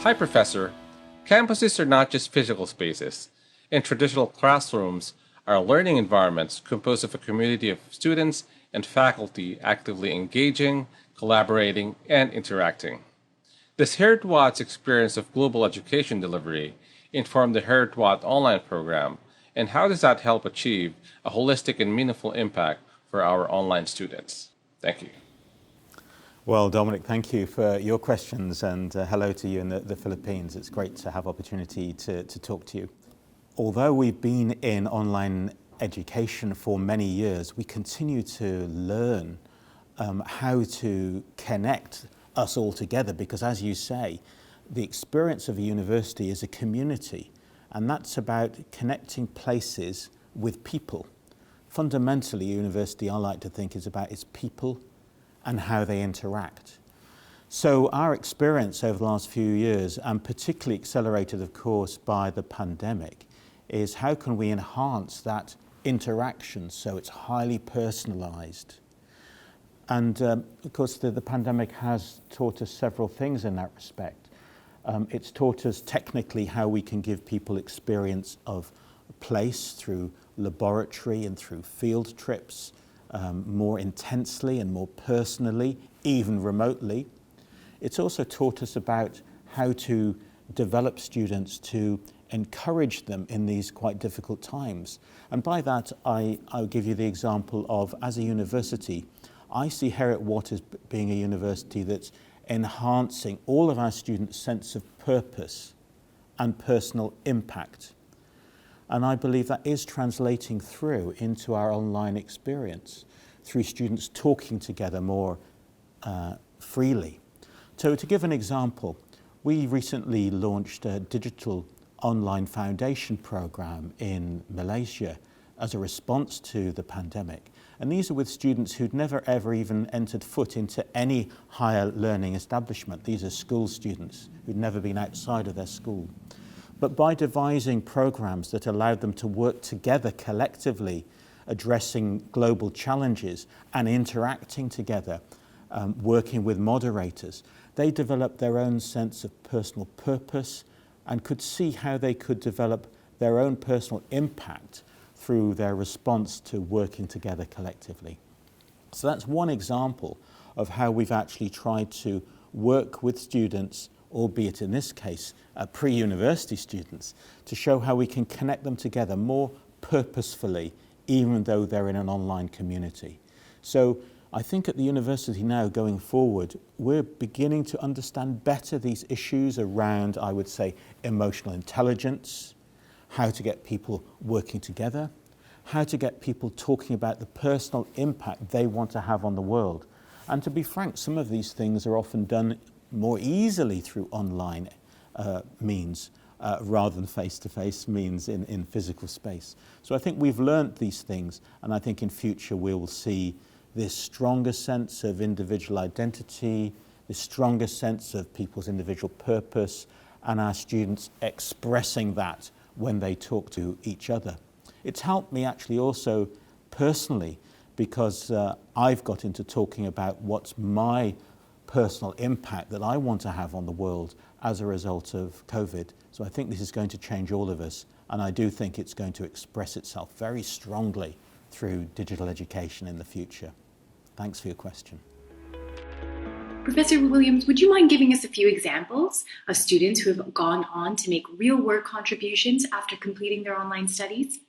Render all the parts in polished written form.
Hi, Professor. Campuses are not just physical spaces. In traditional classrooms, are learning environments composed of a community of students and faculty actively engaging, collaborating, and interacting. This Heriot-Watt's experience of global education delivery informed the Heriot-Watt Online program, and how does that help achieve a holistic and meaningful impact for our online students? Thank you. Well, Dominic, thank you for your questions, and hello to you in the Philippines. It's great to have opportunity to talk to you. Although we've been in online education for many years, we continue to learn how to connect us all together, because as you say, the experience of a university is a community, and that's about connecting places with people. Fundamentally, a university, I like to think, is about its people and how they interact. So our experience over the last few years, and particularly accelerated, of course, by the pandemic, is how can we enhance that interaction so it's highly personalised. And of course, the pandemic has taught us several things in that respect. It's taught us technically how we can give people experience of a place through laboratory and through field trips, more intensely and more personally, even remotely. It's also taught us about how to develop students, to encourage them in these quite difficult times. And by that, I'll give you the example of, as a university, I see Heriot-Watt as being a university that's enhancing all of our students' sense of purpose and personal impact. And I believe that is translating through into our online experience, through students talking together more freely. So to give an example, we recently launched a digital online foundation program in Malaysia as a response to the pandemic. And these are with students who'd never ever even entered foot into any higher learning establishment. These are school students who'd never been outside of their school. But by devising programs that allowed them to work together collectively, addressing global challenges and interacting together, working with moderators, they developed their own sense of personal purpose and could see how they could develop their own personal impact through their response to working together collectively. So that's one example of how we've actually tried to work with students, albeit in this case pre-university students, to show how we can connect them together more purposefully, even though they're in an online community. So I think at the university now, going forward, we're beginning to understand better these issues around, I would say, emotional intelligence, how to get people working together, how to get people talking about the personal impact they want to have on the world. And to be frank, some of these things are often done more easily through online means rather than face-to-face means in physical space. So I think we've learned these things, and I think in future we will see this stronger sense of individual identity, this stronger sense of people's individual purpose, and our students expressing that when they talk to each other. It's helped me actually also personally, because I've got into talking about what's my personal impact that I want to have on the world as a result of COVID. So I think this is going to change all of us, and I do think it's going to express itself very strongly through digital education in the future. Thanks for your question. Professor Williams, would you mind giving us a few examples of students who have gone on to make real-world contributions after completing their online studies?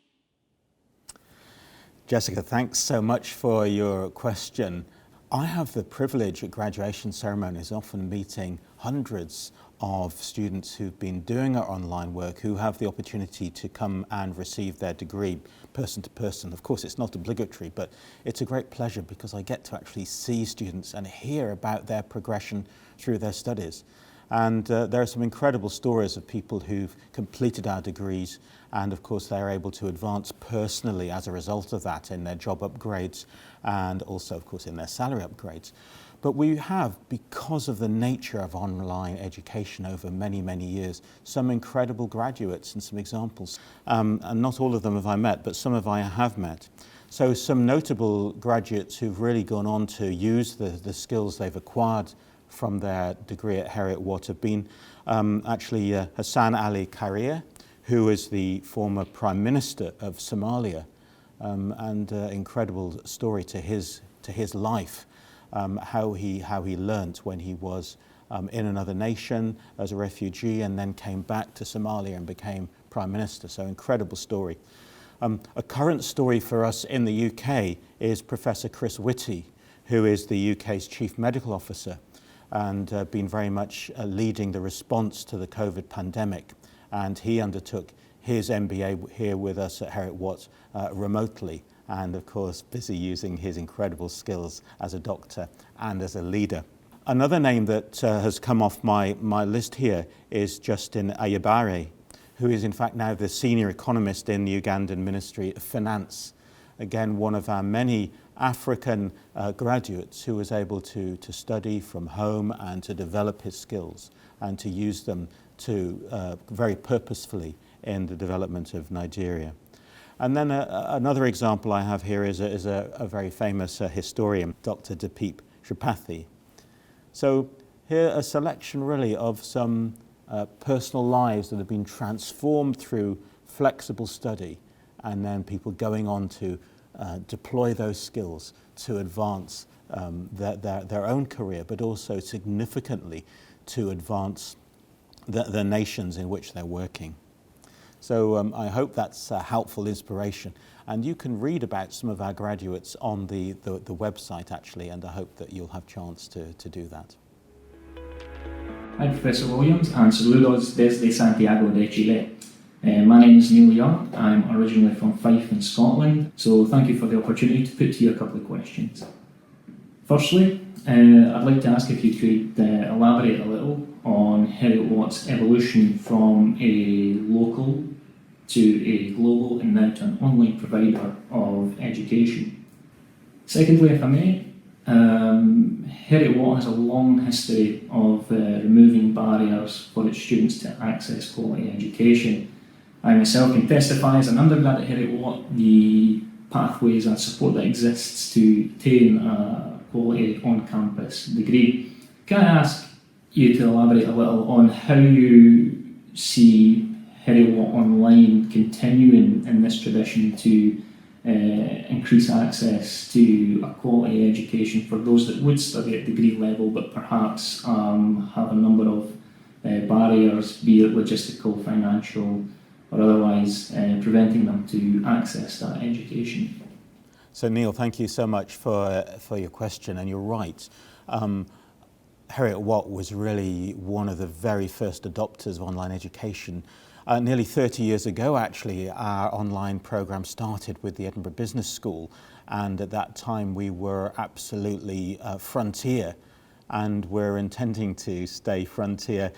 Jessica, thanks so much for your question. I have the privilege at graduation ceremonies often meeting hundreds of students who've been doing our online work, who have the opportunity to come and receive their degree person to person. Of course, it's not obligatory, but it's a great pleasure because I get to actually see students and hear about their progression through their studies. And there are some incredible stories of people who've completed our degrees, and of course they're able to advance personally as a result of that in their job upgrades and also of course in their salary upgrades. But we have, because of the nature of online education over many, many years, some incredible graduates and some examples. And not all of them have I met, but some of I have met. So some notable graduates who've really gone on to use the skills they've acquired from their degree at Heriot-Watt have been actually Hassan Ali Karir, who is the former Prime Minister of Somalia, and incredible story to his life, how he learnt when he was in another nation as a refugee and then came back to Somalia and became Prime Minister. So incredible story. A current story for us in the UK is Professor Chris Whitty, who is the UK's Chief Medical Officer and been very much leading the response to the COVID pandemic. And he undertook his MBA here with us at Heriot-Watt remotely, and of course busy using his incredible skills as a doctor and as a leader. Another name that has come off my list here is Justin Ayabare, who is in fact now the senior economist in the Ugandan Ministry of Finance. Again, one of our many African graduates who was able to study from home and to develop his skills and to use them to very purposefully in the development of Nigeria. And then another example I have here is a very famous historian, Dr. Deepeep Tripathi. So here a selection really of some personal lives that have been transformed through flexible study, and then people going on to deploy those skills to advance their own career, but also significantly to advance the nations in which they're working. So I hope that's a helpful inspiration. And you can read about some of our graduates on the website actually, and I hope that you'll have a chance to do that. Hi Professor Williams, and saludos desde Santiago de Chile. My name is Neil Young. I'm originally from Fife in Scotland, so thank you for the opportunity to put to you a couple of questions. Firstly, I'd like to ask if you could elaborate a little on Heriot-Watt's evolution from a local to a global and now to an online provider of education. Secondly, if I may, Heriot-Watt has a long history of removing barriers for its students to access quality education. I myself can testify as an undergrad at Heriot-Watt the pathways and support that exists to attain a quality on-campus degree. Can I ask you to elaborate a little on how you see Heriot-Watt Online continuing in this tradition to increase access to a quality education for those that would study at degree level but perhaps have a number of barriers, be it logistical, financial or otherwise, preventing them to access that education? So Neil, thank you so much for your question, and you're right. Heriot-Watt was really one of the very first adopters of online education. Nearly 30 years ago, actually, our online program started with the Edinburgh Business School, and at that time we were absolutely frontier, and we're intending to stay frontier,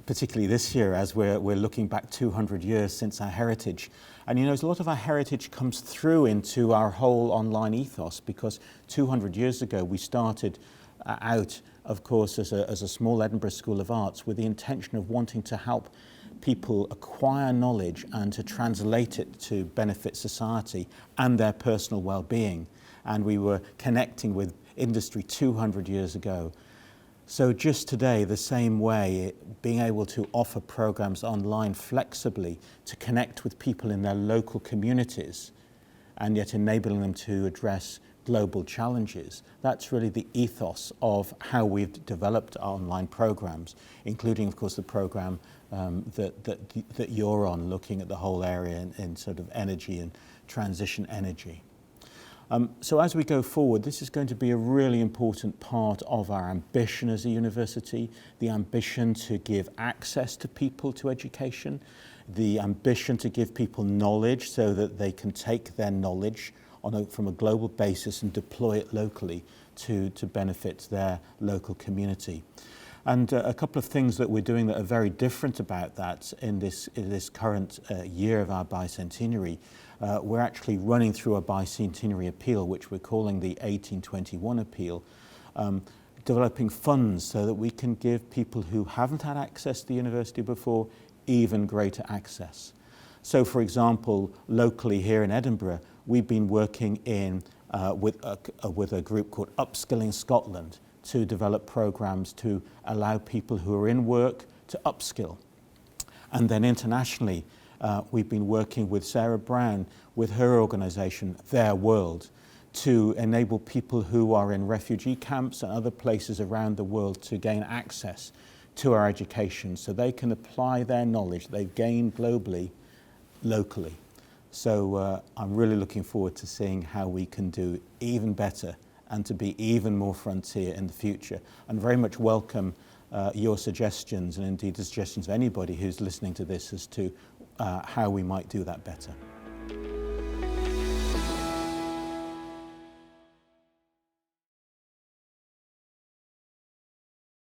particularly this year as we're looking back 200 years since our heritage. And you know, a lot of our heritage comes through into our whole online ethos, because 200 years ago we started out, of course, as a small Edinburgh School of Arts with the intention of wanting to help people acquire knowledge and to translate it to benefit society and their personal well-being. And we were connecting with industry 200 years ago. So just today, the same way, being able to offer programs online flexibly to connect with people in their local communities and yet enabling them to address global challenges. That's really the ethos of how we've developed our online programs, including, of course, the program that you're on, looking at the whole area in sort of energy and transition energy. So as we go forward, this is going to be a really important part of our ambition as a university, the ambition to give access to people to education, the ambition to give people knowledge so that they can take their knowledge from a global basis and deploy it locally to benefit their local community. And a couple of things that we're doing that are very different about that in this current year of our bicentenary. We're actually running through a bicentenary appeal, which we're calling the 1821 appeal, developing funds so that we can give people who haven't had access to the university before even greater access. So, for example, locally here in Edinburgh, we've been working with a group called Upskilling Scotland, to develop programs to allow people who are in work to upskill. And then internationally, we've been working with Sarah Brown, with her organization, Their World, to enable people who are in refugee camps and other places around the world to gain access to our education so they can apply their knowledge they've gained globally, locally. So I'm really looking forward to seeing how we can do even better and to be even more frontier in the future. And very much welcome your suggestions, and indeed the suggestions of anybody who's listening to this as to how we might do that better.